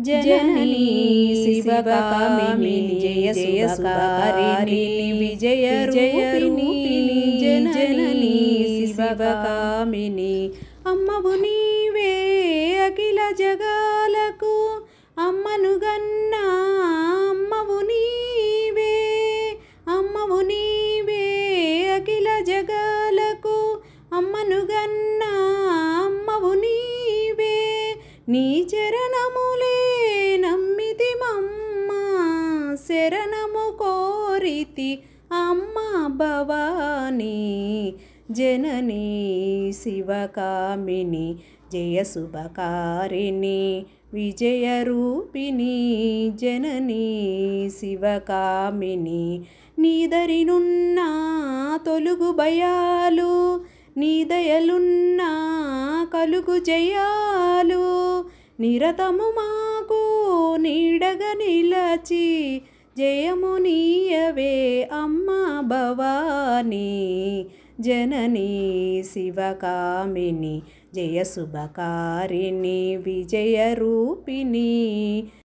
जननी शिवकामिनी जय जय सुभकारिणी विजय रूपिणी जननी शिवकामिनी अम्मवु नीवे अखिल जगाలకు అమ్మను గన్నా అమ్మవు నీవే అఖిల జగాలకు అమ్మను గన్నా అమ్మవు నీవే నీ చరణములే నమ్మితిమమ్మ శరణము కోరితి అమ్మ భవానీ जननी शिवकामिनी जय शुभकारिणी विजय रूपिणी जननी शिवकामिनी नीदरिनुन्ना तोलुगु भयालु नीदयलुन्ना कलुगु जयालु निरतमु माकु नीडग निलची जयमु नीयवे अम्मा भवानी जननी शिवकामिनी जय शुभकारिणी विजय रूपिणी